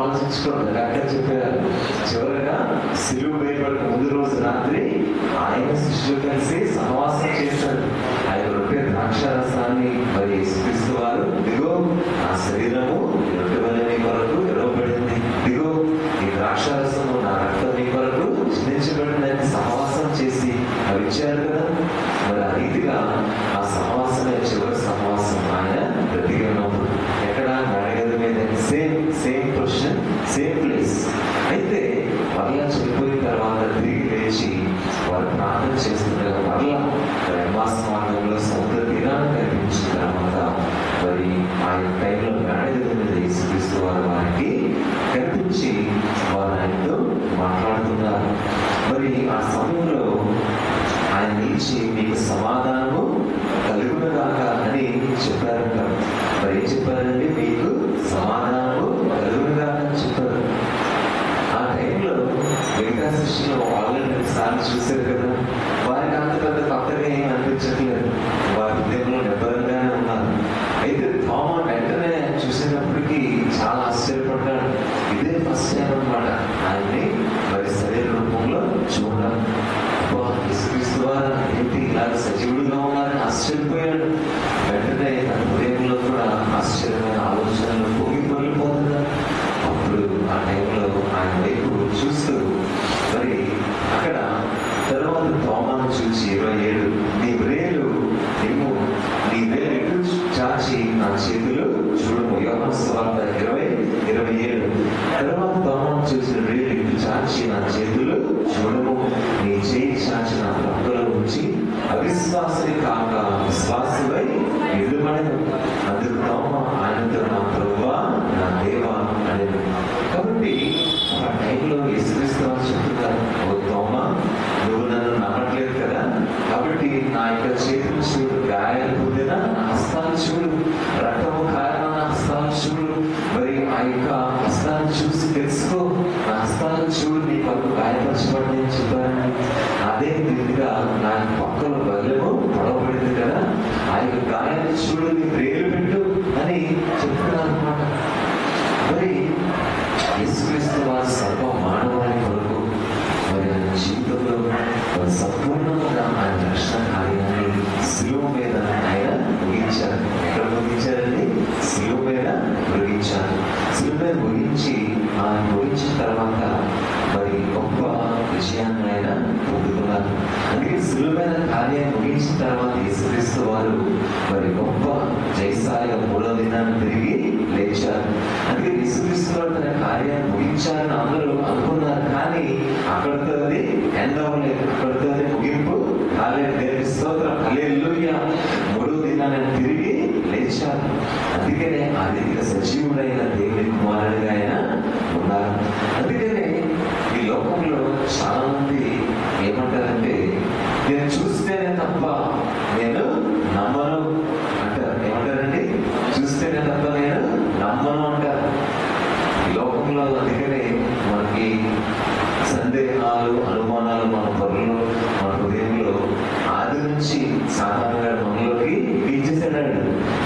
ఆలోచించుకోండి. అక్కడ చెప్పారు చివరగా సిలువ వేయబడిన ముందు రోజు రాత్రి ఆయన శిష్యులు కలిసి సహవాసం చేశారు. ఆయన రొట్టె ద్రాక్షారసాన్ని మరి యేసుక్రీస్తు వారు ఇదిగో నా శరీరము రొట్టె వలె నీ కొరకు ఇవ్వబడింది, ఇదిగో ఈ ద్రాక్షారసము నా రక్తం నీ కొరకు చిందించబడిందని సహవాసం చేసి అవి ఇచ్చారు కదా. మరి ఆ రీతిగా ఆ సహవాసమే చివరి సహవాసం ఆయన బ్రతికి ఉన్నప్పుడు ఎక్కడ మేడగది మీద సేమ్ పొజిషన్ సేమ్ ప్లేస్. అయితే మరలా చనిపోయిన తర్వాత తిరిగి లేచి వారు ప్రార్థన చేస్తుండగా మరలా ఎమ్మాస్ మార్గంలో సముద్ర తీరాన్ని కనిపించిన తర్వాత మరి ఆయన టైంలో మేడగది మీద యేసుక్రీస్తు వారికి కనిపించి వారు ఆయనతో మాట్లాడుతున్నారు. మరి ఆ సమయంలో ఆయన నిలిచి మీకు సమాధానము కలుగునగాక అని చెప్పారంట. మరి ఏం చెప్పారండి? మీకు సమాధానము కలుగునగాక అని చెప్పారు. ఆ టైంలో మిగతా శిష్యులు ఆల్రెడీ సార్లు చూశారు కదా, వారికి అంత పెద్ద కొత్తగా ఏం అనిపించట్లేదు, వారి హృదయంలో నిబ్బరంగానే ఉన్నారు. అయితే థోమా వెంటనే చూసినప్పటికీ చాలా ఆశ్చర్యపడ్డాడు. ఇదే ఫస్ట్ టైం అనమాట ఆయన్ని మరి శరీర రూపంలో చూడాలి. యేసుక్రీస్తు వారు ఏంటి ఇలాగ సజీవుడిగా ఉన్నారని ఆశ్చర్యపోయాడు. వెంటనే తన హృదయంలో కూడా ఆశ్చర్యమైన ఆలోచనలు పొంగిపోతున్నారు. అప్పుడు ఆ టైంలో ఆయన వైపు చూస్తూ మరి అక్కడ తర్వాత తోమాను చూసి 27 నీ వేలు ఎటు చాచి నా చేతులు చూడము. యోహాను సువార్త 20:27. తర్వాత తోమాను చూసిన వేలు ఎటు చాచి నా చేతులు చూడము, నీ చేయి చాచి నా పక్కలో ఉంచి అవిశ్వాసుని కాక విశ్వాసువై ఎదురుపడను. అందుకు తోమా ఆయనతో నా ప్రభువా నా దేవా అనేది. కాబట్టి ఆ టైంలో యేసుక్రీస్తు వారు చెప్తున్నారు, ఓ తోమా నువ్వు నన్ను నమ్మట్లేదు కదా, కాబట్టి నా యొక్క చేతులు చూడు, గాయాలు పొందిన నా హస్తాలు చూడు, రక్తము కారణ నా హస్తాలు చూడు, మరి ఆ యొక్క హస్తాలు చూసి తెలుసుకో, నా హస్తాలు చూడు, నీ పక్క గాయపరచబడి అని చెప్పారని. అదే విధంగా నా పక్కలో బల్లెము పొడవబడింది కదా, ఆ యొక్క గాయాన్ని చూడు, నీ ప్రేరు పెట్టు అని చెప్తున్నారు అన్నమాట. మరి యేసుక్రీస్తు వారు సర్వ మానవాళి కొరకు మరి ఆయన జీవితంలో మరి సంపూర్ణంగా ఆయన రక్షణ కార్యాన్ని శిలువ మీద ఆయన ముగించారు. ఎక్కడ ముగించారండి? శిలువ మీద ముగించారు. శిలువ మీద ముగించి ఆయన ముగించిన తర్వాత మరి గొప్ప విజయాన్ని ఆయన పొందుకున్నారు. అందుకే శిలువ మీద కార్యాన్ని ముగించిన తర్వాత యేసుక్రీస్తు వారు మరి గొప్ప జయశాలిగా 3వ దినాన్ని తిరిగి లేచారు. అందుకే యేసుక్రీస్తు వారు తన కార్యాన్ని ముగించాలని అందరూ అనుకున్నారు, కానీ అక్కడితో అది ఎండ్ అవ్వలేదు, అక్కడితో అది ముగింపు కాలేదు. దేవుని స్తోత్రం, హల్లెలూయా. 3వ దినాన్ని తిరిగి లేచారు. అందుకనే ఆ రీతిగా సజీవుడైన దేవుని కుమారుడిగా ఆయన ఉన్నారు. అందుకనే ఈ లోకంలో చాలా మంది ఏమంటారంటే నేను చూస్తేనే తప్ప నేను నమ్మను అంటారు. ఏమంటారండి? చూస్తేనే తప్ప నేను నమ్మను అంటారు ఈ లోకంలో. అందుకనే మనకి సందేహాలు, అనుమానాలు మన పనులు, మన హృదయంలో ఆది నుంచి సాధారణంగా మనలోకి తీర్చేసాడు.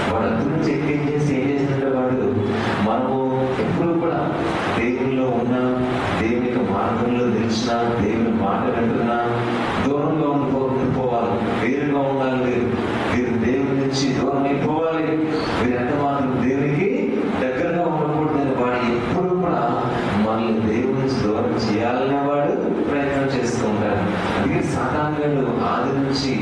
వాడు అందు నుంచి ఎక్కించేసి ఏం చేసినట్టు వాడు మనము ఎప్పుడు కూడా దేవునిలో ఉన్నా, దేవుని యొక్క మార్గంలో నిలిచినా, దేవుని మాట వింటున్నా దూరంగా ఉండిపోవాలి, వేరుగా ఉండాలి. మీరు దేవుని నుంచి దూరం అయిపోవాలి, మీరు ఎంత మాత్రం దేవునికి దగ్గరగా ఉండకూడదని వాడు ఎప్పుడు కూడా మనల్ని దేవుని నుంచి దూరం చేయాలనే వాడు ప్రయత్నం చేస్తూ ఉంటాడు. అందుకే సాధారణంగా ఆది నుంచి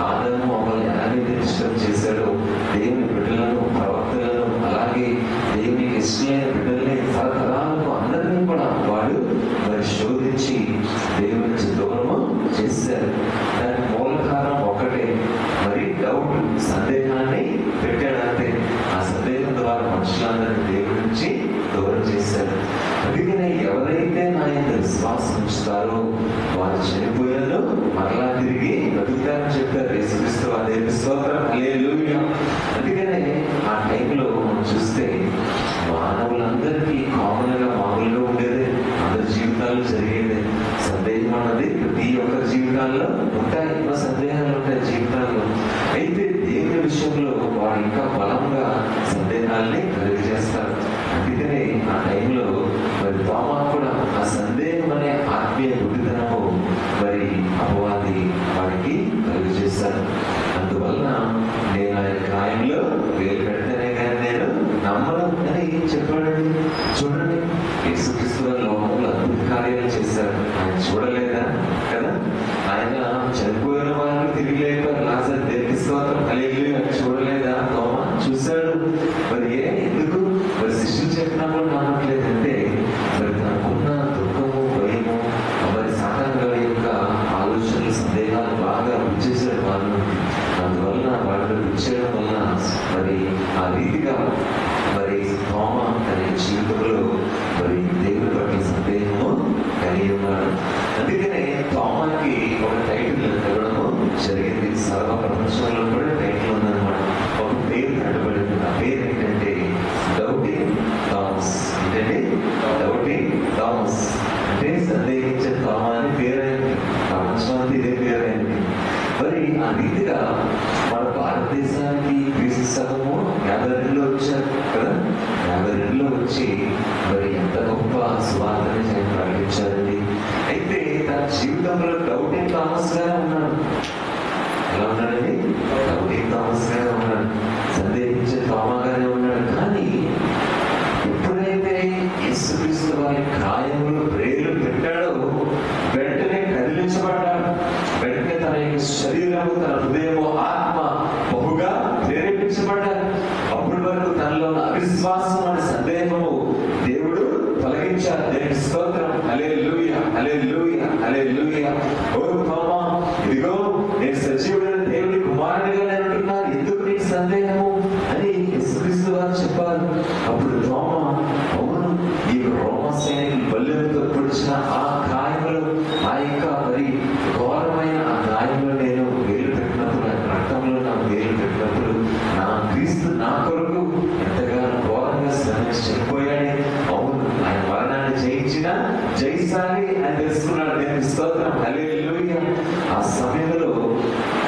ఆదాము అవ్వని ఎలాగైతే డిస్టర్బ్ చేశాడో దేవుని బిడ్డలను, ప్రవక్తలను, అలాగే దేవునికి ఇష్టమైన బిడ్డల్ని తరతరాలకు అందరినీ కూడా వాడు మరి శోధించి దేవుని నుంచి దూరము చేశారు. దానికి మూల కారణం ఒకటే, మరి డౌట్, సందేహాన్ని పెట్టాడంటే ఆ సందేహం ద్వారా మనుషులందరినీ దేవుడి నుంచి దూరం చేశారు. అందుకనే ఎవరైతే నా యొక్క విశ్వాసం ఉంచుతారో వారు చనిపోయారో మరలా తిరిగి బతుకుతారని చెప్పారు యేసుక్రీస్తు వారు. దేవుని స్తోత్రం, హల్లెలూయా. అందుకనే ఆ టైంలో మనం చూస్తే మానవులందరికీ కామన్గా మామూలుగా ఉండేదే, అందరి జీవితాల్లో జరిగేదే. సందేహం అన్నది ప్రతి ఒక్కరి జీవితాల్లో ఉంటాయి, ఎన్నో సందేహాలు ఉంటాయి జీవితాల్లో. అయితే దేవుని విషయంలో వాడు ఇంకా బలంగా సందేహాల్ని కలిగజేస్తారు. అందుకనే ఆ టైంలో ప్రపంచంలో కూడా టైటిల్ ఉందన్నమాట. ఒక పేరు కట్టబడింది. ఆ పేరు ఏంటంటే డౌటింగ్ థామస్. ఏంటంటే డౌటింగ్ థామస్ అంటే సందేహించే థామా అని పేరైంది. ప్రపంచం అంతా ఇదే పేరైంది. మరి ఆ రీతిగా మన భారతదేశానికి క్రీస్తు శకము 52లో వచ్చారు కదా. 52లో వచ్చి మరి ఎంత గొప్ప సువార్తని ఆయన ప్రకటించారండి. అయితే తన జీవితంలో డౌటింగ్ థామస్ గానే ఉన్నాడు. ఎలా ఉన్నాడండి? డౌటింగ్ థామస్ గానే ఉన్నాడు, సందేహించే థామాగానే ఉన్నాడు. కానీ ఎప్పుడైతే యేసుక్రీస్తు వారి కాయములు ప్రేర్లు పెట్టాడో వెంటనే కదిలించబడ్డాడు. వెంటనే తన యొక్క శరీరము, తన హృదయము, ఆత్మ బహుగా ప్రేరేపించబడ్డాడు. అప్పటి వరకు తనలో ఉన్న అవిశ్వాసం అనే సందేహము దేవుడు తొలగించాడు. దేవుని స్తోత్రం. హల్లెలూయా, హల్లెలూయా, హల్లెలూయా. ఓ థోమా, ఇదిగో నేను సజీవుడైన దేవుని కుమారుడిగా నేను అంటున్నాను, ఎందుకు నీకు సందేహము అని యేసుక్రీస్తు వారు చెప్పారు. అప్పుడు థోమా, అవును, ఈ రోమా సైనికులు బల్లెంతో పొడిచిన ఆ గాయములు, ఆ యొక్క మరి ఘోరమైన ఆ గాయంలో నేను వేలు పెట్టినప్పుడు, ఆ రక్తంలో నా వేలు పెట్టినప్పుడు నా క్రీస్తు నా కొరకు ఎంతగానో ఘోరంగా శ్రమించి చనిపోయాడే. అవును, ఆయన మరణాన్ని జయించిన జయిసాలి అని తెలుసుకున్నాడు. దేవుని స్తోత్రం. హల్లెలూయా. ఆ సమయంలో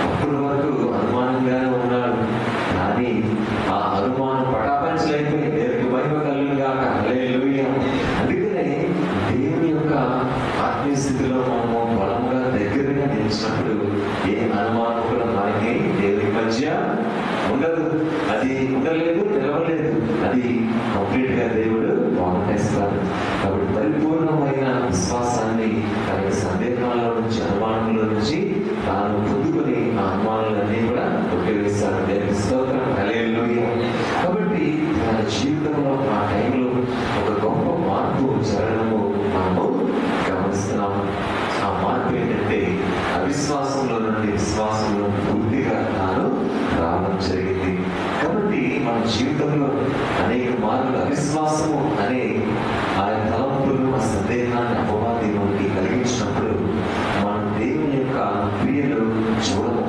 అప్పటి వరకు అనుమానంగానే ఉన్నాడు. కానీ ఆ అనుమానం పటాపంచలైపోయి దేవునికి మహిమ కలుగును గాక. హల్లెలూయా. అందుకనే దేవుని యొక్క ఆత్మీయ స్థితిలో మనము బలంగా దగ్గరగా నిలిచినప్పుడు ఏ అనుమానం కూడా మనకి దేవుని మధ్య ఉండదు. అది ఉండలేదు, నిలవలేదు. అది కంప్లీట్ గా దేవుడు బాగుంటేస్తాడు. కాబట్టి పరిపూర్ణమైన విశ్వాసాన్ని తన సందేహాల నుంచి, అనుమానంలో నుంచి తాను పొందుకొని ఆ అనుమానాలన్నీ కూడా కొట్టివేస్తాడు. దేవుని స్తోత్రం. హల్లెలూయా. కాబట్టి తన జీవితంలో ఆ టైంలో ఒక గొప్ప మార్పు జరగడము మనము గమనిస్తున్నాము. ఆ మార్పు ఏంటంటే అవిశ్వాసంలో నుండి విశ్వాసంలో పూర్తిగా తాను రావడం జరిగింది. కాబట్టి మన జీవితంలో అనేక మార్పులు అవిశ్వాసము అనే ఆ తలంపులు, ఆ సందేహాన్ని అపవాది నుండి కలిగించినప్పుడు మనం దేవుని యొక్క క్రియలు చూడము.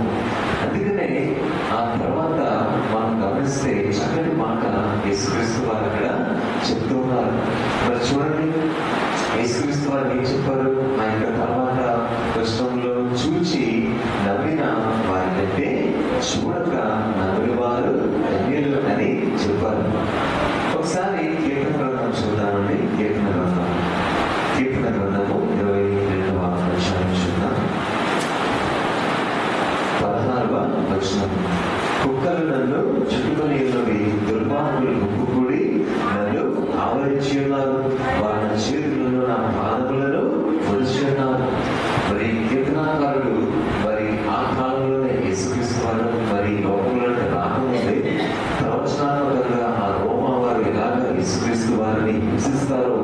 అందుకనే ఆ తర్వాత మనం గమనిస్తే చక్కటి మాట యేసుక్రీస్తు వారు అక్కడ చెప్తున్నారు. మరి చూడండి, యేసుక్రీస్తు వారు ఏం చెప్పారు? ఆ యొక్క తర్వాత కష్టంలో చూచి నవ్విన వారికంటే చూడక నవ్విన వారు ధన్యులు అని చెప్పారు. ఒకసారి కీర్తన గ్రంథం చూద్దామండి. కీర్తన గ్రంథము 22వ అధ్యాయం చూద్దాం. 16వ వచనం. కుక్కలు నన్ను చుట్టుకొని ఉన్నవి, దుర్మార్గులు గుంపుకూడి నన్ను ఆవరించి ఉన్నారు, వారి నా చేతులను నా పాదములను పొడిచి ఉన్నారు. మరి కీర్తనాకారుడు మరి ఆ కాలంలోనే యేసుక్రీస్తు వారు మరి లోకంలో రాకముందే ప్రవచనాత్మకంగా ఆ రోమా వారు ఎలాగ యేసుక్రీస్తు వారిని హింసిస్తారో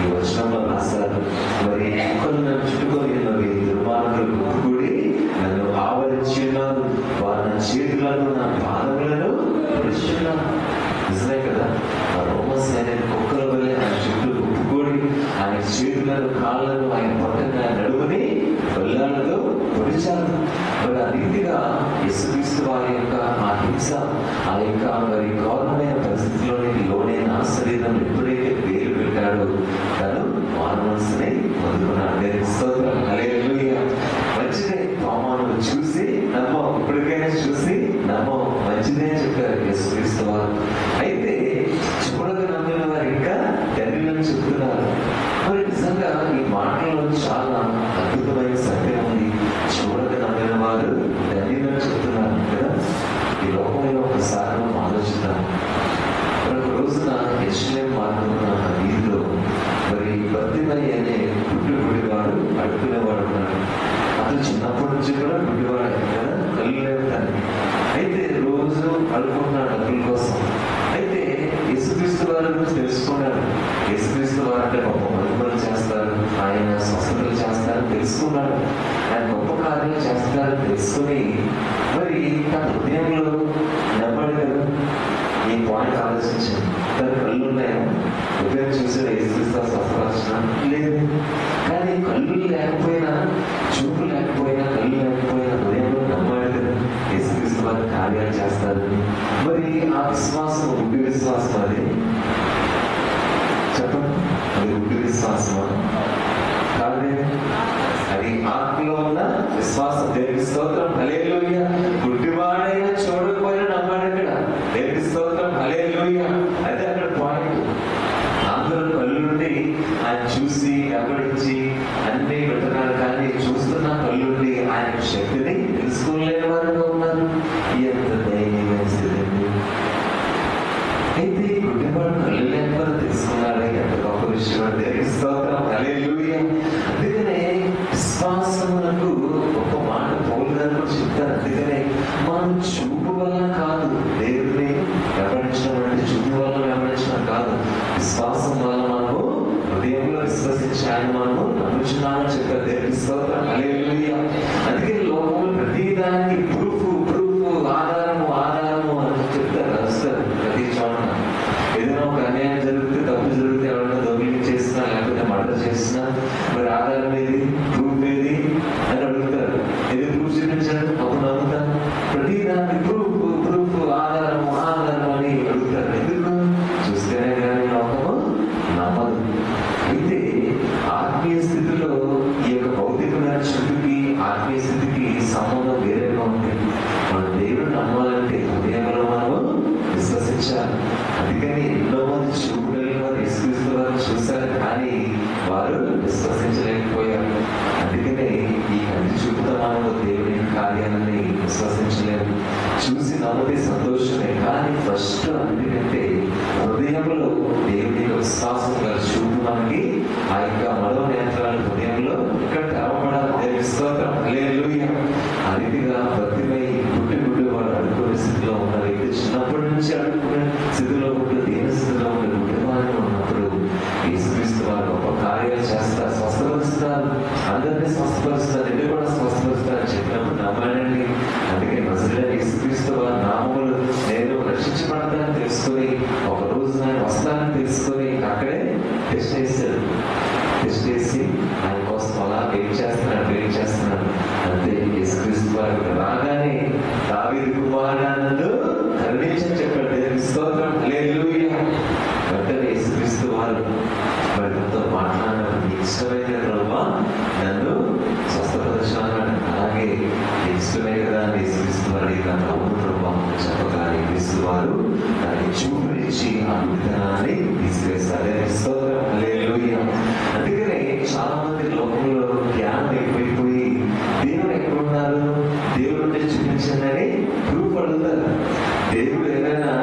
ఈ వచనంలో రాశారు. మరి కుక్కలు నన్ను చుట్టుకొని ఉన్నవి, దుర్మార్గులు గుంపుకూడి నన్ను ఆవరించి ఉన్నారు, వారి నా చేతులను నా పాదములను పొడిచి ఉన్నారు. నిజమే కదా. ఆ రోమా సైన్యం కుక్కల వల్లే ఆయన చుట్టూ గుంపుకూడి ఆయన చేతులను, కాళ్ళను, ఆయన పక్కన నడుముని బల్లాలతో పొడిచారు. మరి ఆ రీతిగా యేసుక్రీస్తు వారి యొక్క ఆ హింస, ఆ యొక్క మరి ఘోరమైన పరిస్థితిలోనికి లోనైన ఆ శరీరం ఎప్పుడైతే పేరు పెట్టాడో తను మారు మనసుని పొందుకున్నాడు. దేవుని స్తోత్రం. హల్లెలూయా. మంచిదే, థోమాను చూసి నమ్మం, ఇప్పటికైనా చూసి నమ్మం, మంచిదే చెప్పారు యేసుక్రీస్తు వారు. అయితే చూడక నమ్మిన వారు ఇంకా ధన్యులని చెప్తున్నారు. మరి నిజంగా ఈ మాటల్లో చాలా అద్భుతమైన సత్యం ఉంది. చూడక నమ్మిన వారు ధన్యులని చెప్తున్నారు కదా. ఈ లోకంలో ఒకసారి మనం ఆలోచిద్దాం. ఒక రోజున యెరూషలేం మార్గమున వీధిలో మరి బర్తిమయి అనే గుడ్డివాడు అడుక్కునేవాడు ఉన్నాడు. అతను చిన్నప్పటి నుంచి కూడా గుడ్డివాడే కదా, కళ్ళు లేవు దాన్ని. అయితే రోజు అడుగుతున్నాడు డబ్బుల కోసం. అయితే యేసుక్రీస్తు వారి గురించి తెలుసుకున్నాడు. యేసుక్రీస్తు వారు అంటే గొప్ప మహిమలు చేస్తారు, ఆయన స్వస్థతలు చేస్తారని తెలుసుకున్నాడు, ఆయన గొప్ప కార్యాలు చేస్తారని తెలుసుకుని మరి తన హృదయంలో నమ్మడు కదా. ఈ పాయింట్ ఆలోచించాను. తన కళ్ళు ఉన్నాయా? హృదయం చూసిన యేసుక్రీస్తు స్వస్థపరచన లేదు. కానీ కళ్ళు లేకపోయినా, చూపు లేకపోయినా, కళ్ళు లేకపోయినా హృదయంలో నమ్మాడు కదా యేసుక్రీస్తు వారి కార్యాలు చేస్తారు. మరి ఆ విశ్వాసం గుడ్డి విశ్వాసం, అది చెప్పండి, అది గుడ్డి విశ్వాసమా? కాదే, అది ఆత్మలో ఉన్న విశ్వాసం. దేవుని స్తోత్రం, హల్లెలూయా. గుడ్డివాడైనా చూడకపోయినా నమ్మాడు ఇక్కడ. దేవుని స్తోత్రం, హల్లెలూయా. అదే అక్కడ పాయింట్. అందరూ కళ్ళుండి ఆయన చూసి వెంబడించి అన్ని వింటున్నారు, కానీ చూస్తున్న కళ్ళుండి ఆయన శక్తిని తెలుసుకోలేని వారుగా ఉన్నారు. ఎంత దయనీయమైన స్థితి! అయితే గుడ్డివాడు కళ్ళు లేని వారు తెలుసుకున్నాడు. ఎంత గొప్ప విషయం! దేవుని స్తోత్రం, హల్లెలూయా. అందుకనే విశ్వాసమునకు గొప్ప మాట పౌలు గారు కూడా చెప్తారు. అందుకనే మనం చూపు వల్ల కాదు దేవుడిని వెంబడించడం, అంటే చూపు వల్ల వెంబడించడం కాదు, విశ్వాసం వల్ల మనము హృదయంలో విశ్వసించి ఆయన మనము నమ్ముచున్నామని చెప్పారు. దేవుని స్తోత్రం, హల్లెలూయా. అందుకే లోకంలో ప్రతి దానికి ప్రూఫ్ ఆధారము అని చెప్తారు, రాస్తారు ప్రతి చోట. ఏదైనా ఒక అన్యాయం జరిగితే, తప్పు జరిగితే, ఎవరైనా దొంగలింగ్ చేసినా లేకపోతే మర్డర్ చేసినా, మరి ఆధారం ఏది, ప్రూఫ్ ఏది అని అడుగుతారు. ఏది ప్రూఫ్ చూపించారు, అప్పుడు నమ్ముతారు. ప్రతి దానికి ప్రూఫ్ ఆధారం అని అడుగుతారు. ఎందుకు? చూస్తేనే కానీ లోకము నమ్మదు. అయితే ఆత్మీయ స్థితిలో ఈ యొక్క భౌతికమైన స్థితికి ఆత్మీయ స్థితికి సంబంధం వేరేగా ఉంది. మన దేవుడు నమ్మాలంటే హృదయంలో మనము విశ్వసించాలి. అందుకని ఎన్నో మంది చూపులని వారు యేసుక్రీస్తు వారు చూశారు, కానీ వారు విశ్వసించలేకపోయారు. అందుకనే ఈ కంటి చూపుతో మనము దేవుని కార్యాలని విశ్వసించలేము. చూసి నమ్మితే సంతోషమే, కానీ ఫస్ట్ అందుకంటే హృదయంలో దేవుని విశ్వాసం గల చూపు మనకి ఆ యొక్క మనోనేత్రాల హృదయంలో ఇక్కడ తెరవబడాలి. దేవుని స్తోత్రం, హల్లెలూయా. ఆ రీతిగా భక్తిపై గుడ్డి వాడు అడుగుకునే స్థితిలో ఉన్న వ్యక్తి చిన్నప్పటి నుంచి అడుగుకునే స్థితిలో ఉంటే, దీన స్థితిలో ఉండే గుడ్డివారిని ఉన్నప్పుడు యేసుక్రీస్తు వారు గొప్ప కార్యాలు చేస్తారు, స్వస్థపరుస్తారు, అందరినీ స్వస్థపరుస్తారు, ఎన్ని కూడా స్వస్థపరుస్తారు అని చెప్పినప్పుడు నమ్మాడండి. అందుకే నజరేయుడైన యేసుక్రీస్తు వారి నామములో నేను రక్షించబడతానని తెలుసుకొని, ఒక రోజు ఆయన వస్తానని తెలుసుకొని అక్కడే టెస్ట్ చేసి ఆయన కోసం అలా వెయిట్ చేస్తున్నాడు. అంతే యేసుక్రీస్తు వారు రాగానే దావీదు కుమారుడా నన్ను కరుణించని చెప్పాడు. దేవుని స్తోత్రం, హల్లెలూయా. వెంటనే యేసుక్రీస్తు వారు వారితో మాట్లాడినారు. నీకు ఇష్టమైన ప్రభువా నన్ను స్వస్థపరచాలన్నాడు. అలాగే ఇష్టమే కదా అని యేసుక్రీస్తు వారు అడిగినారు. అవును ప్రభువా చెప్పగానే యేసు వారు దాన్ని చూపునిచ్చి ఆ విధానాన్ని తీసుకువేస్తారు. దేవుని స్తోత్రం, హల్లెలూయా. అందుకనే చాలా మంది లోకంలో జ్ఞానం ఎక్కువైపోయి దేవుడు ఎక్కడున్నారు, దేవుడు ఉంటే చూపించండి ప్రూఫ్ అడుగుతారు. దేవుడు ఏదైనా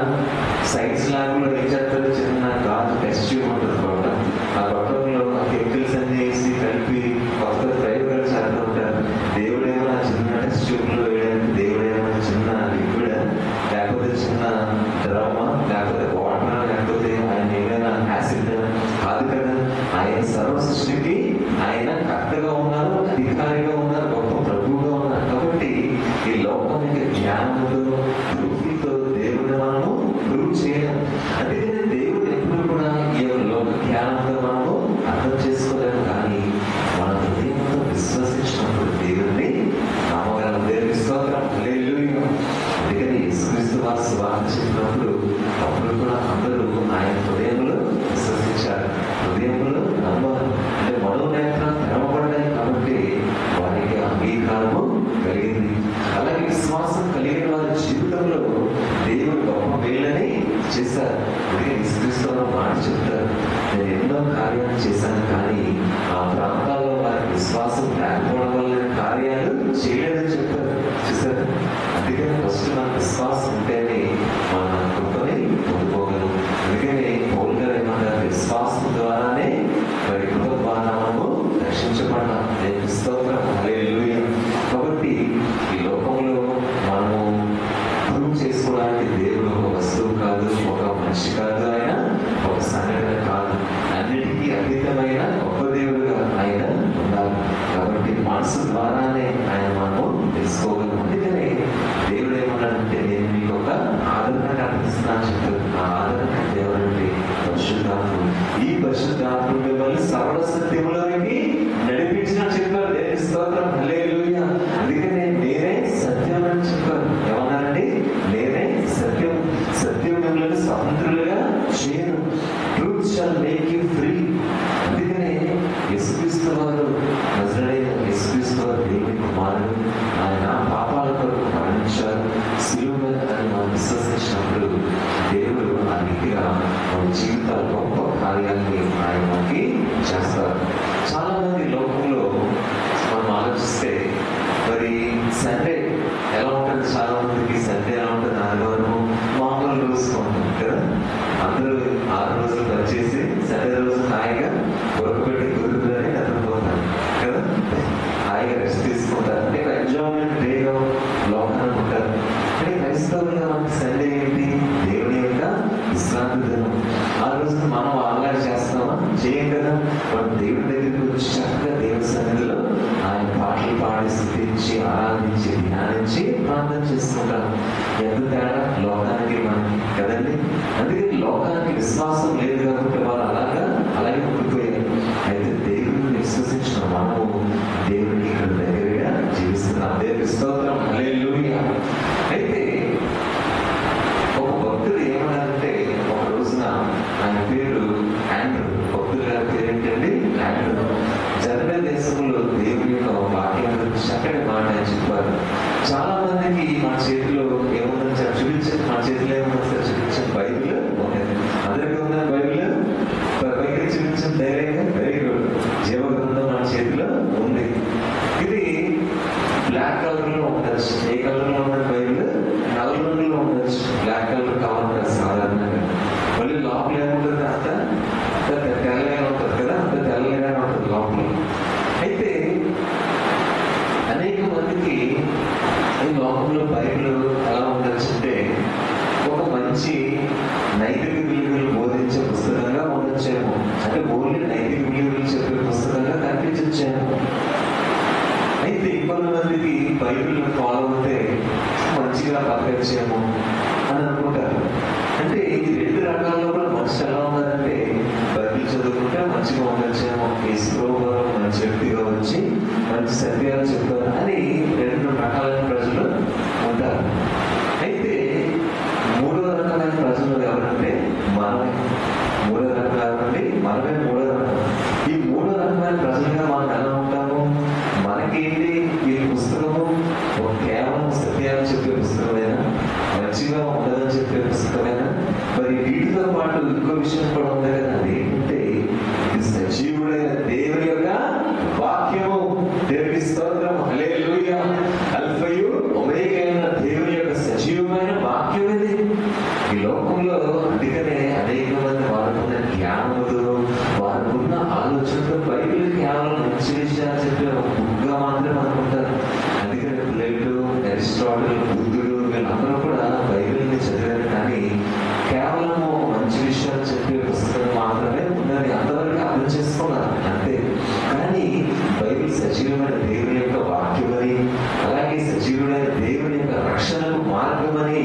సైన్స్ ల్యాబ్లో ఏం చేస్తారో చిన్న గాజు టెస్ట్ ఉంటుంది కాబట్టి ఆ గొప్పంలో ఆ కెమికల్స్ అన్ని వేసి కలిపి కొత్త ప్రయోగాలు చేస్తూ ఉంటారు. దేవుడు ఏమైనా చిన్న టెస్ట్ ట్యూబ్లో వేయడానికి దేవుడు ఏమైనా చిన్న లిక్విడ్ లేకపోతే చిన్న ద్రవమా లేకపోతే వాటర్ లేకపోతే ఆయన ఏమైనా యాసిడ్ కాదు కదా. ఆయన సర్వ సృష్టికి ఆయన కర్తగా ఉన్నారు, అధికారిగా ఉన్నారు, గొప్ప ప్రభువుగా ఉన్నారు. కాబట్టి ఈ లోకం యొక్క జ్ఞానంతో ప్రూఫ్తో దేవుడిని మనము ప్రూవ్ చేయలేము. అందుకనే దేవుడు ఎప్పుడు కూడా ఈ లోక జ్ఞానంతో మనము అర్థం చేసుకోలేము, కానీ మన హృదయంతో విశ్వసించినప్పుడు దేవుడిని నమ్మగలం. దేవుని స్తోత్రం, హల్లెలూయా. అందుకని యేసుక్రీస్తు వారు సువార్త చెప్పినప్పుడు అప్పుడు కూడా అందరూ ఆయన హృదయంలో విశ్వసించారు, హృదయంలో నమ్మారు. అంటే మనోనేత్రాలు తెరవబడ్డాయి కాబట్టి వారికి అంగీకారము కలిగింది. అలాగే విశ్వాసం కలిగిన వారి జీవితంలో దేవుడు గొప్ప మేలని చేశారు. అందుకే యేసుక్రీస్తు మాట చెప్తారు, నేను ఎన్నో కార్యాలు చేశాను, కానీ ఆ ప్రాంతాల్లో వారికి విశ్వాసం లేకపోవడం వల్ల కార్యాలు చేయలేదని చెప్పారు. చూసారు? అందుకని ఫస్ట్ మన విశ్వాసం ఉంటేనే మన కృపని పొందుకోగలం. అందుకని పౌలు గారు ఏమన్నారు, విశ్వాసం ద్వారానే మరి కృప ద్వారా మనము రక్షించబడ్డాం. దేవుని స్తోత్రం, హల్లెలూయా. కాబట్టి ఈ లోకంలో మనము ప్రూవ్ చేసుకోవడానికి దేవుడు ఒక వస్తువు కాదు, ఒక మనిషి కాదు, ఆయన ఒక సంఘటన కాదు, అన్నిటికీ అతీతమైన గొప్ప దేవుడుగా ఆయన ఉండాలి. కాబట్టి మనసు ద్వారానే ఆయన మనము తెలుసుకోగలం. అందుకనే దేవుడు ఏమన్నాడంటే, నేను మీకు ఒక ఆదరణ కల్పిస్తున్నాను చెప్పారు. ఆ ఆదరణ దేవుడంటే పరిశుద్ధాత్మ. ఈ పరిశుద్ధాత్మ మిమ్మల్ని సర్వ సత్యములోనికి నడిపించిన చెప్పారు. దేవుని స్తోత్రం, హల్లెలూయా. అందుకనే నేనే సత్యం అని చెప్పారు. ఏమన్నారండి? సహాయాన్ని ఆయన మనకి చేస్తారు. చాలా మంది లోకంలో మనం ఆలోచిస్తే మరి సండే ఎలా ఉంటుంది, చాలా మందికి సండే ఎలా ఉంటుంది, ఆదివారం మామూలు రోజుకుంటుంది కదా. అందరూ 6 రోజులు పనిచేసి సండే రోజు హాయిగా ఉరకబెట్టి కుదురుగానే నిద్రపోతారు కదా, హాయిగా రెస్ట్ తీసుకుంటారు. అంటే ఎంజాయ్మెంట్ డేగా లోకాన్ని ఉంటారు. అంటే క్రైస్తవులుగా మనకి సండే ఏంటి? దేవుని యొక్క విశ్రాంతి దినం. ఆ రోజున మనం ఆహ్లాద చేస్తామా? చేయం కదా. మనం దేవుడి దగ్గరికి వచ్చి చక్కగా దేవుడి సన్నిధిలో ఆయన పాటలు పాడి స్తుతించి ఆరాధించి ధ్యానించి ప్రార్థన చేసుకుంటాం. ఎంత తేడా లోకానికి మనకి కదండి. అందుకని లోకానికి విశ్వాసం లేదు కాబట్టి వాళ్ళు అలాగే ఉండిపోయారు. అయితే దేవుడిని విశ్వసించిన మనము దేవుడికి ఇక్కడ దగ్గరగా జీవిస్తున్నాం. దేవుని స్తోత్రం, హల్లెలూయా. అయితే ఒక భక్తుడు ఏమన్నారంటే, ఒక రోజున ఆయన పేరు ఆండ్రూ, భక్తుల గారి పేరు ఏంటండి? ఆండ్రూ. జర్మనీ దేశంలో దేవుని యొక్క వాక్యం గురించి చక్కటి మాట ఆయన చెప్పారు. చాలా మందికి మన చేతిలో ఏముందని చూపించండి, మన చేతిలో ఏముందని సార్ చూపించండి. బైబిల్ ఉండేది అందరికీ ఉందని బైబిల్ పైకి చూపించండి ధైర్యంగా. Very good. జీవ గ్రంథం మన చేతిలో ఉంది. ఇది బ్లాక్ కలర్ లో ఉండొచ్చు. ఏ కలర్ లో ఉన్నది బైబిల్? నల్ల రంగులో ఉండొచ్చు. బ్లాక్ కలర్ కవర్ ఉంటుంది సాధారణంగా. మళ్ళీ లోపల ఏముంటుంది? అంత తెల్లగా ఉంటుంది కదా, అంత తెల్లగా ఉంటుంది లోపల. అయితే అనేక మందికి ఈ లోకంలో బైబిల్ ఎలా ఉండొచ్చు అంటే ఒక మంచి నైతిక విలువలు బోధించే పుస్తకంగా ఉండొచ్చేమో. అంటే ఓన్లీ నైతిక విలువలు చెప్పే పుస్తకంగా కనిపించొచ్చేమో. అయితే ఇంకొంతమందికి బైబిల్ ఫాలో అవుతే మంచిగా బతకచ్చేమో అని అనుకుంటారు. అంటే ఈ 2 రకాల్లో కూడా మనిషి ఎలా ఉన్నారంటే, బైబిల్ చదువుకుంటే మంచిగా ఉండొచ్చేమో, ఈశ్వరు మంచి వ్యక్తిగా వచ్చి మంచి సత్యాలు చెప్తారు అని 2 రకాలైన ప్రజలు ఉంటారు. అయితే 3వ రకమైన ప్రజలు ఎవరంటే మనమే. 3వ రకం ఎవరండి? మనమే 3వ రకం. ఈ 3వ రకమైన ప్రజలుగా మనం ఎలా ఉంటాము? మనకేంటి ఈ పుస్తకము కేవలం సత్యాలు చెప్పే పుస్తకమేనా? మంచిగా ఉండదని చెప్పే పుస్తకమేనా? మరి వీటితో పాటు ఇంకో విషయం కూడా ఉంది కదా. అదేంటంటే ఇది సజీవుడైన దేవుని యొక్క వాక్యము. దేవుని స్తోత్రం, హల్లెలూయా. అల్ఫయు ఒమేగా అయిన దేవుని యొక్క సజీవమైన వాక్యం ఇది. ఈ లోకంలో అందుకనే అనేక మంది వారుకున్న జ్ఞానముతో వారుకున్న ఆలోచనతో బైబిల్ కేవలం మంచి విషయాలు చెప్పే ఒక బుక్గా మాత్రమే అనుకుంటారు. అందుకని ప్లేటు, అరిస్టాటిల్, బుద్ధుడు వీళ్ళందరూ కూడా బైబిల్ని చదివారు. కానీ కేవలము మంచి విషయాలు చెప్పే పుస్తకం మాత్రమే ఉందని అంతవరకు అర్థం చేసుకున్నారు అంతే. కానీ బైబిల్ సజీవమైన దేవుని యొక్క వాక్యమని, అలాగే సజీవుడైన దేవుని యొక్క రక్షణకు మార్గమని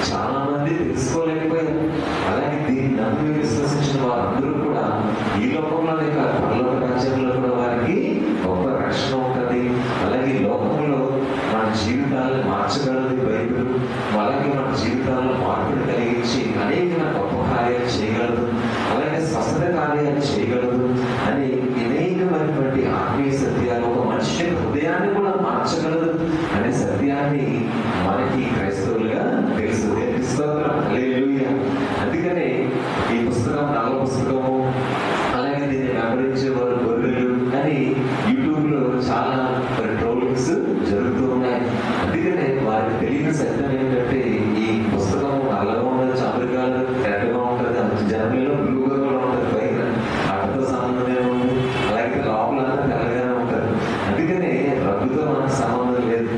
చాలా మంది తెలుసుకోలేకపోయారు. అలాగే దీన్ని నమ్మి విశ్వసించిన వారందరూ కూడా ఈ లోకంలోనే కాదు, పరలోక రాజ్యంలో కూడా వారికి గొప్ప రక్షణ ఉంటుంది. అలాగే లోకంలో మన జీవితాలను మార్చగలదు బైబిల్. అలాగే మన జీవితాల్లో మార్పులు కలిగించి అనేక గొప్ప కార్యాలు చేయగలదు, అలాగే స్వస్థత కార్యాలు చేయగలదు అని అనేకమైనటువంటి ఆత్మీయ సత్యాలు ఒక మనిషి హృదయాన్ని కూడా మార్చగలదు అనే సత్యాన్ని మనకి క్రైస్తవులుగా తెలుసు. దేవుని స్తోత్రం, హల్లెలూయా. అందుకనే ఈ పుస్తకం నల్ల పుస్తకము, అలాగే దీన్ని వెంబడించే వారు గొర్రెలు అని యూట్యూబ్లో చాలా ట్రోలింగ్స్ జరుగుతూ ఉన్నాయి. అందుకనే వారికి తెలియని సత్యం ఏంటంటే ఈ పుస్తకం నల్లగా ఉండదు, అమెరికాలో రెడ్గా ఉంటుంది, జర్మనీలో బ్లూగా కూడా ఉంటుంది. పైన అటుతో సంబంధం ఏముంది? అలాగే లోపలంతా తెల్లగానే ఉంటుంది. అందుకనే రంగుతో మనకు సంబంధం లేదు.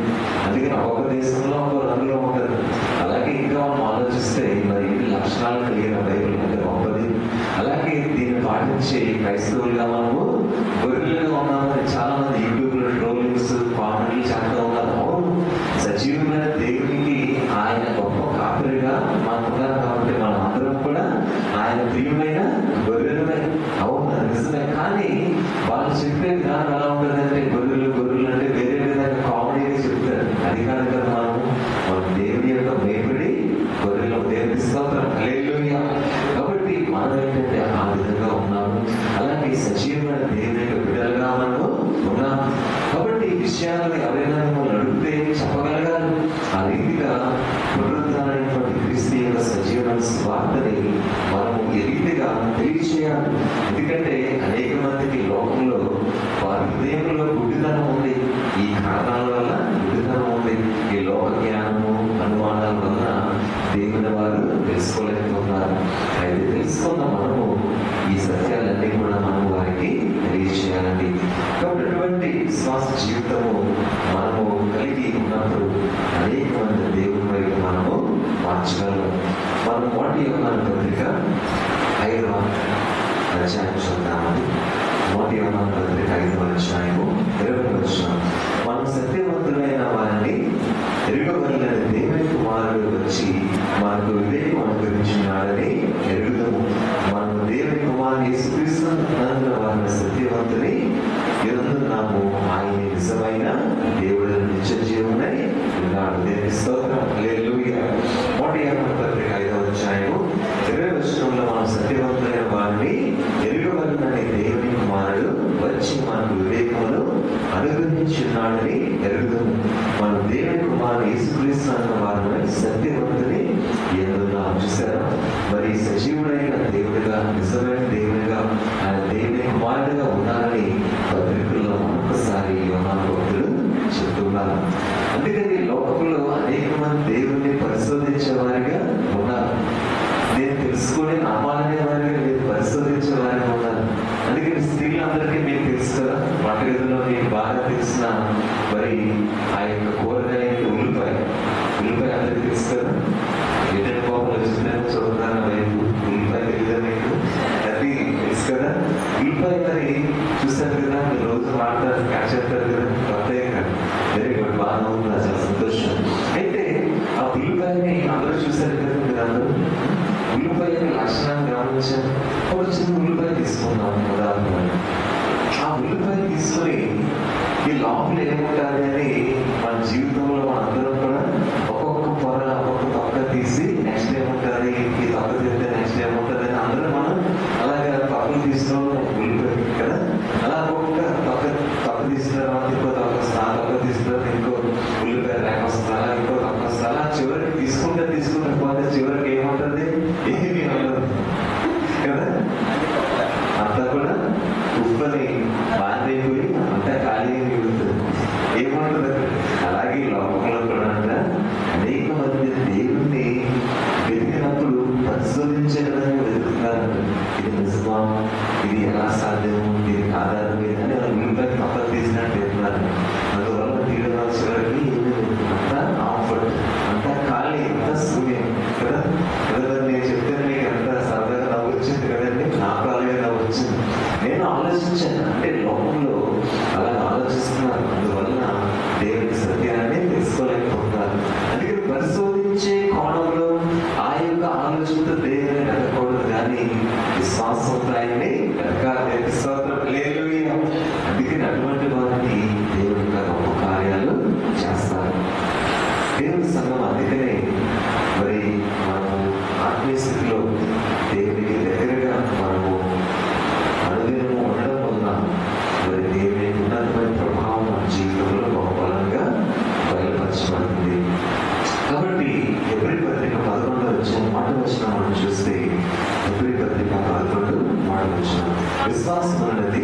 అందుకని ఒక్కొక్క దేశంలో ఒక్కొక్క రంగులో ఉంటుంది. అలాగే ఇంకా మనం ఆలోచిస్తే మరి లక్షణాలు కలిగిన బైబిల్ అంటే గొప్పది. అలాగే దీన్ని పాటించి క్రైస్తవులుగా మనము గొర్రెలుగా ఉన్నామని చాలా మంది యూట్యూబ్లో ట్రోలింగ్స్, కామెంట్లు చేస్తూ ఉన్నారు. అవును, సజీవమైన దేవునికి ఆయన గొప్ప కాపరిగా మనకున్నారు కాబట్టి మనం అందరం కూడా ఆయన ప్రియమైన గొర్రెలమే. అవును, నిజమే. కానీ వాళ్ళు చెప్పే విధానం ఎలా ఉంటుందంటే గొర్రెలు గొర్రెలు అంటే వేరే విధంగా కామెడీగా చెప్తారు. అది కాదు కదా. మన దేవుని యొక్క మేపడి గొర్రెలు. దేవుని స్తోత్రం, హల్లెలూయా. కాబట్టి మనం ఏంటంటే ఆ విధంగా ఉన్నాము. అలాగే సజీవమైన దేవుని యొక్క బిడ్డలుగా మనము ఉన్నాము. కాబట్టి ఈ విషయాలను ఎవరైనా మిమ్మల్ని అడిగితే చెప్పగలగాలి. ఆ రీతిగా పునరుద్ధరణమైనటువంటి క్రీస్తు యొక్క సజీవమైన స్వార్థని మనము ఏ రీతిగా తెలియచేయాలి. ఎందుకంటే అనేక మందికి లోకంలో వారి హృదయంలో గుడ్డితనం ఉంది. ఈ కారణాల వల్ల గుడ్డితనం ఉంది. ఈ లోక జ్ఞానము అనుమానాల వల్ల దేవుని వారు తెలుసుకోలేకపోతున్నారు. అయితే తెలుసుకున్న మనము ఈ సత్యాలన్నీ కూడా మనం వారికి తెలియజేయాలండి. కాబట్టి అటువంటి విశ్వాస జీవితము మనము కలిగి ఉన్నప్పుడు అనేక మంది దేవుని వైపు మనము మార్చగలము. మనం మొదటి యోహాను పత్రిక 5వ అధ్యాయం చూద్దామండి. మొదటి యోహాను పత్రిక 5వ అధ్యాయము 20వ వచనం. మనం సత్యవంతులైన వారిని ఎరుగవలెనని దేవుని కుమారుడు వచ్చి మనకు వివేకం అనుగ్రహించున్నాడని ఎరుగుదము. మనము దేవుని కుమారుని యేసుక్రీస్తు నందున వారిని సత్యవంతుని యందున్నాము. ఆయన నిజమైన దేవుడు నిత్య జీవనై ఉన్నాడు. దేవుని స్తోత్రం. హల్లెలూయా. మొదటి యోహాను పత్రిక 5వ అధ్యాయము 20వ వచనంలో మనం సత్యవంతులైన వారిని ఎరుగవలెనని దేవుని కుమారుడు వచ్చి మనకు వివేకమును అనుగ్రహించున్నాడని ఎరుగుదము. మనం దేవుని కుమారుని యేసుక్రీస్తు అన్న వారిని సత్యవంతుని యందున్నాము. చూసారా? మరి సజీవుడైన దేవుడిగా, నిజమైన దేవుడిగా, ఆయన దేవుని కుమారుడిగా ఉన్నారని పత్రికల్లో మరొకసారి యోహాను భక్తుడు చెప్తున్నారు. అందుకని లోకంలో అనేక మంది దేవుణ్ణి పరిశోధించే వారిగా ఉన్నారు. నేను తెలుసుకుని నమ్మాలనే వారిగా మీరు పరిశోధించే వారిగా ఉన్నారు. అందుకని స్త్రీలందరికీ మీకు తెలుసు కదా, వంటగదిలో మీకు బాగా తెలిసిన మరి ఆ యొక్క కూరగాయ ఉల్లిపాయ అందరికీ తెలుసు కదా. ఎటువంటి కోపం వచ్చిందని చూడడానికి వైపు ఉల్లిపాయ తెలియదా మీకు? అది తెలుసు కదా. ఉల్లిపాయ మరి చూస్తారు కదా, మీరు రోజు మాట్లాడారు క్యాచ్ చేస్తారు కదా, కొత్తగా వెరీ గుడ్, బాగా ఉంది, చాలా సంతోషం. అయితే ఆ ఉల్లిపాయని అందరూ చూశారు కదా, మీరు అందరూ ఉల్లిపాయ లక్షణాన్ని గమనించారు. ఒక చిన్న ఉల్లిపాయ తీసుకున్నాం ఉదాహరణ. ఆ ఉల్లిపాయ తీసుకొని ఈ లోపల ఏముంటుంది అని మన జీవితంలో మనందరం కూడా ఒక్కొక్క పొర ఒక్కొక్క తొక్క తీసి నెక్స్ట్ ఏముంటుంది, ఈ తొక్క తింటే నెక్స్ట్ ఏముంటుంది అని అందరూ మనం అలాగే తొక్కలు తీసుకోవడం ఉల్లిపాయ కదా. అలా ఒక్కొక్క తొక్క తీసిన తర్వాత ఇంకో తొక్క వస్తుంది, ఆ తొక్క తీసిన తర్వాత ఇంకో ఉల్లిపాయ రేఖ వస్తుంది, అలా ఇంకో తొక్క వస్తుంది. అలా చివరికి తీసుకుంటే పోతే చివరికి ఏముంటుంది, ఏమీ ఉండదు కదా. అంతా కూడా ఉప్పని బాధైపోయి అంతా ఖాళీ మిగులుతుంది, ఏముంటుంది. అలాగే లోకంలో కూడా అనేక మంది దేవుణ్ణి వెతికినప్పుడు పరిశోధించే విధంగా వెతుకుతున్నారు. ఇది నిజమా, ఇది ఎలా సాధ్యము, దీనికి ఆధారం లేదని ఉల్లిపాయ తప్ప తీసినట్టు వెళ్తున్నారు. అందువల్ల తీయడం చివరికి అంతా ఆఫర్ట్, అంతా ఖాళీ, అంతా శూన్యం కదా. నేను చెప్తే మీకు ఎంత సరదాగా నవ్వు వచ్చింది కదండి, నాకు అలాగే నవ్వు వచ్చింది. నేను ఆలోచించాను, అంటే లోకంలో అలా ఆలోచిస్తున్నారు. అందువలన దేవుని సత్యాన్ని తెలుసుకోలేకపోతున్నారు. అందుకని పరిశోధించే కోణంలో ఆ యొక్క ఆలోచనతో దేవుని వెతకూడదు, కానీ విశ్వాసంతో ఆయన్ని వెతకాలి. హల్లెలూయా. అందుకని అటువంటి వారిని దేవుని యొక్క గొప్ప కార్యాలు చేస్తారు దేవుని సంఘం. అందుకనే మరి మనము ఆత్మీయ స్థితిలో దేవునికి దగ్గరగా మనము అనుదినము ఉండడం వలన మరి దేవుని ఉన్నతమైన ప్రభావం మన జీవితంలో గొప్ప బలంగా బయలుపరచబడుతుంది. కాబట్టి ఎబ్రీ పత్రిక 11వ అధ్యాయం 1వ వచనం మనం చూస్తే, ఎబ్రీ పత్రిక 11 1వ వచనం, విశ్వాసం అన్నది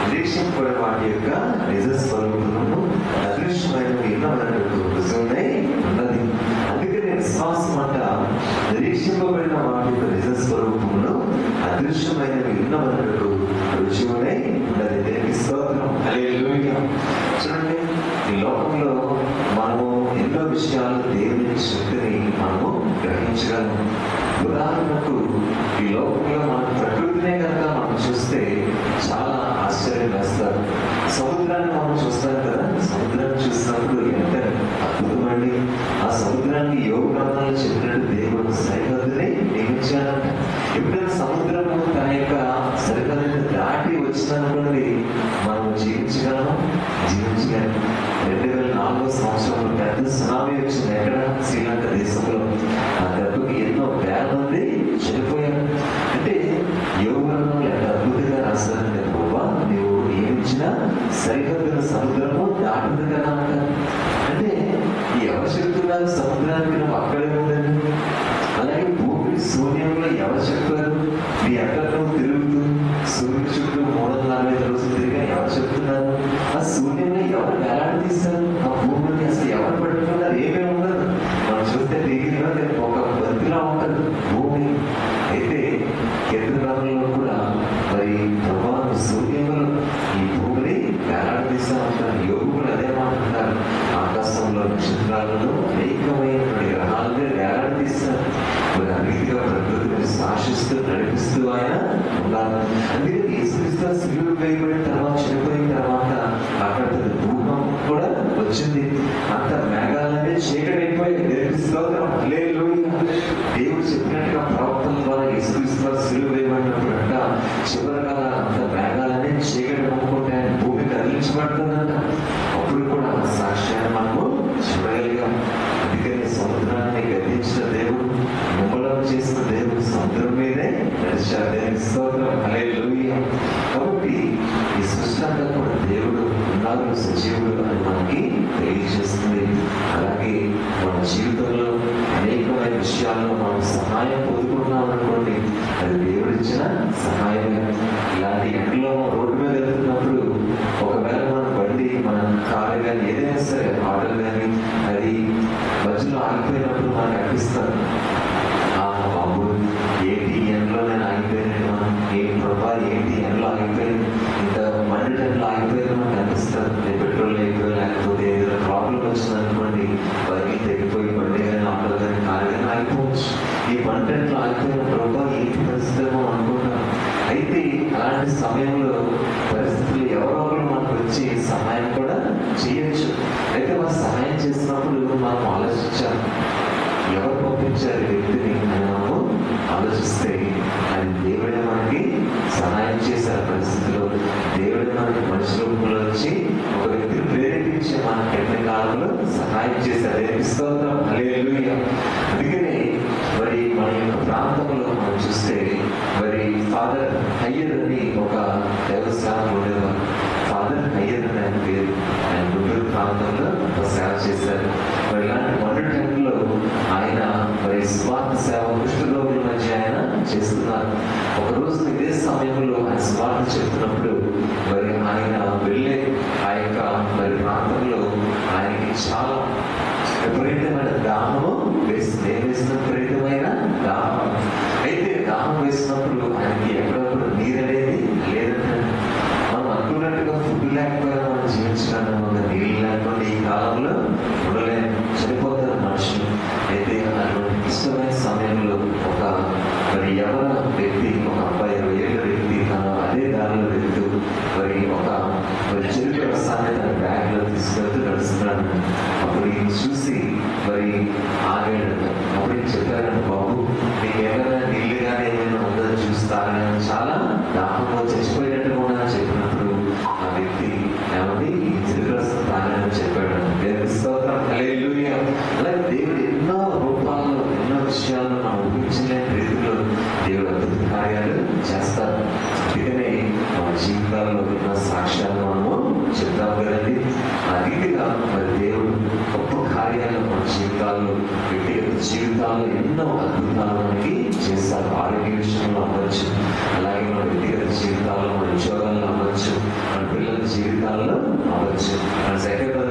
నిరీక్షింపబడే వాటి యొక్క నిజ స్వరూపమును అదృశ్యమైన విన్నమైనటువంటి రుజువునై ఉన్నది. అందుకని విశ్వాసం అంట నిరీక్షింపబడిన వాటి యొక్క నిజ స్వరూపమును అదృశ్యమైన విన్నమైనటువంటి రుజువునై ఉన్నది. దేవుని స్తోత్రం. హల్లెలూయా. చూడండి, ఈ లోకంలో మనము ఎన్నో విషయాలు దేవుని శక్తిని మనము గ్రహించగలము. ఉదాహరణకు ఈ లోకంలో మన ప్రకృతినే కనుక మనం చూస్తే చాలా ఆశ్చర్యం వేస్తారు. సముద్రాన్ని మనం చూస్తాం కదా, సముద్రాన్ని చూసినప్పుడు ఎంత అద్భుతమండి. ఆ సముద్రాన్ని యోగ గ్రంథాలు చెప్పినట్టు దేవుడు సరిహద్దుని నియమించాడంట. ఎప్పుడైనా సముద్రము తన యొక్క సరిహద్దుని దాటి వచ్చినటువంటి మనం జీవించగలము? జీవించగలం. 2004వ సంవత్సరంలో పెద్ద సునామీ వచ్చింది ఎక్కడ, శ్రీలంక దేశంలో. ఆ దెబ్బకి ఎన్నో వేల మంది చనిపోయారు. అంటే యోగంలో ఎంత అద్భుతంగా రాస్తారంటే, బాబా నువ్వు నియమించిన సరిహద్దుల సముద్రము దాటింది కదా అంటారు. అంటే ఎవరు చెప్తున్నారు సముద్రానికి నువ్వు అక్కడే ఉందని? అలాగే భూమి శూన్యంలో ఎవరు చెప్పారు నీ ఎక్కడ నువ్వు తిరుగుతూ శూన్యం నన్ను అనేకమైనటువంటి గ్రహాలుగా వేలాడదీస్తారు. మరి ఆ రీతిగా ప్రకృతిని శాసిస్తూ నడిపిస్తూ ఆయన ఉన్నారు. అందుకే యేసుక్రీస్తు సిలువ వేయబడిన తర్వాత, చనిపోయిన తర్వాత అక్కడ భూకంపం కూడా వచ్చింది. అంత మేఘాలనే చీకటైపోయి స్తోత్రం హల్లెలూయా. దేవుడు చెప్పినట్టుగా ప్రవక్తల ద్వారా యేసుక్రీస్తు సిలువ వేయబడినప్పుడు అంట చివరిగా అంత మేఘాలనే చీకటి కమ్ముకుంటే ఆయన భూమి కదిలించబడుతుందంట. అప్పుడు కూడా ఆ సాక్ష్యాన్ని మనము చూడగలిగాం. అందుకని సముద్రాన్ని గద్దించిన దేవుడు, ముమ్మలం చేసిన దేవుడు సముద్రం మీదే నడిచారు. దేవుని స్తోత్రం హల్లెలూయా. కాబట్టి ఈ సృష్టి అంతా కూడా దేవుడు ఉన్నారు, సజీవుడు అని మనకి తెలియజేస్తుంది. అలాగే మన జీవితంలో అనేకమైన విషయాల్లో మనం సహాయం పొందుకుంటున్నాం అనుకోండి, అది దేవుడిచ్చిన సహాయమే. ఇలాంటి ఎండలో రోడ్డు మీద వెళ్తున్నప్పుడు ఒకవేళ మన బండి, మన కారు కానీ ఏదైనా సరే, ఆటో కానీ అది మధ్యలో ఆగిపోయినప్పుడు మనకు అనిపిస్తుంది, బాబు ఏంటి ఎండలో నేను ఆగిపోయాను, ఏం ప్రభా ఏంటి ఎండలో ఆగిపోయాను, ఇంత మండి టైంలో ఆగిపోయాను మనకు అనిపిస్తుంది. పెట్రోల్ అయిపోయి లేకపోతే ఏదైనా ప్రాబ్లం వచ్చింది అనుకోండి, బైక్ తెగిపోయి బండి కానీ ఆటో కానీ కారు కానీ ఆగిపోవచ్చు. ఈ మండి టైంలో ఆగిపోయిన ప్రభా ఏంటి పరిస్థితి అనుకుంటాం. అయితే అలాంటి సమయంలో పరిస్థితులు ఎవరో ఒకరు మనకు వచ్చి సహాయం కూడా చేయొచ్చు. అయితే వారు సహాయం చేసినప్పుడు మనం ఆలోచించాలి, ఎవరు పంపించారు వ్యక్తిని అని మనము ఆలోచిస్తే అది దేవుడే మనకి సహాయం చేశారు. పరిస్థితిలో దేవుడే మనకి మనిషి రూపంలో వచ్చి ఒక వ్యక్తిని ప్రేరేపించి మన ఎన్ని కాలంలో సహాయం చేశారు. స్తోత్రం హల్లెలూయా. అందుకనే మరి మన యొక్క ప్రాంతంలో మనం చూస్తే మరి ఫాదర్ హయ్యర్ అని ఒక దేవస్థానం ఉండేవారు. ఫాదర్ హయ్యర్ అని ఆయన పేరు. ఆయన గుంటూరు ప్రాంతంలో ఒక సేవ చేశారు. మరి ఇలాంటి మొదటి టైంలో ఆయన మరి స్వార్థ సేవ కుష్ఠరోగుల మధ్య ఆయన చేస్తున్నారు. ఒకరోజు ఇదే సమయంలో ఆయన స్వార్థ చెప్తున్నప్పుడు మరి ఆయన వెళ్ళే ఆ యొక్క మరి ప్రాంతంలో ఆయనకి చాలా విపరీతమైన దాహము వేస్తుంది. ఏం వేసిన విపరీతమైన దాహం. అయితే దాహం వేసినప్పుడు ఆయనకి ఎక్కడప్పుడు నీరు అనేది లేదంటే, మనం అనుకున్నట్టుగా ఫుడ్ లేకపోయినా మనం జీవించగలం. నీళ్ళు లేకుండా ఈ కాలంలో ఉండలేము, చనిపోతారు మనుషులు. అయితే అటువంటి ఇష్టమైన సమయంలో ఒక మరి ఎవర వ్యక్తి, ఒక అబ్బాయి 20 ఏళ్ళ వ్యక్తి అదే దారిలో వెళ్తూ మరి ఒక చెరుకు రసాన్ని తన బ్యాగ్లో తీసుకెళ్తూ నడుస్తున్నాడు. అప్పుడు ఈయన చూసి మరి ఆగాడు. అప్పుడు ఈయన చెప్పారంట, బాబు నీకు ఏమైనా నీళ్ళు కానీ ఏమైనా ఉందో చూస్తానని, చాలా దాహంలో చచ్చిపోయినట్టుగా ఉన్నా చెప్పినప్పుడు ఆ వ్యక్తి ఏమంది ఈ చెరుకు రసం తాగని చెప్పాడు. దేవుని స్తోత్రం హల్లెలూయా. అలాగే దేవుడు ఎన్నో రూపాల్లో, ఎన్నో విషయాల్లో మనం ఊహించలేని రీతిలో దేవుడు అద్భుత కార్యాలు చేస్తారు. అందుకనే మన జీవితాల్లో ఎన్నో సాక్ష్యాలు మనము చెప్తాం కదండి. ఆ రీతిగా మరి దేవుడు గొప్ప కార్యాలు మన జీవితాల్లో, వ్యక్తిగత జీవితాల్లో ఎన్నో అద్భుతాలు మనకి చేస్తారు. ఆరోగ్య విషయంలో అవ్వచ్చు, అలాగే మన వ్యక్తిగత జీవితాల్లో, మన ఉద్యోగాల్లో అవ్వచ్చు, మన పిల్లల జీవితాల్లో అవ్వచ్చు, మన సెక్రటరీ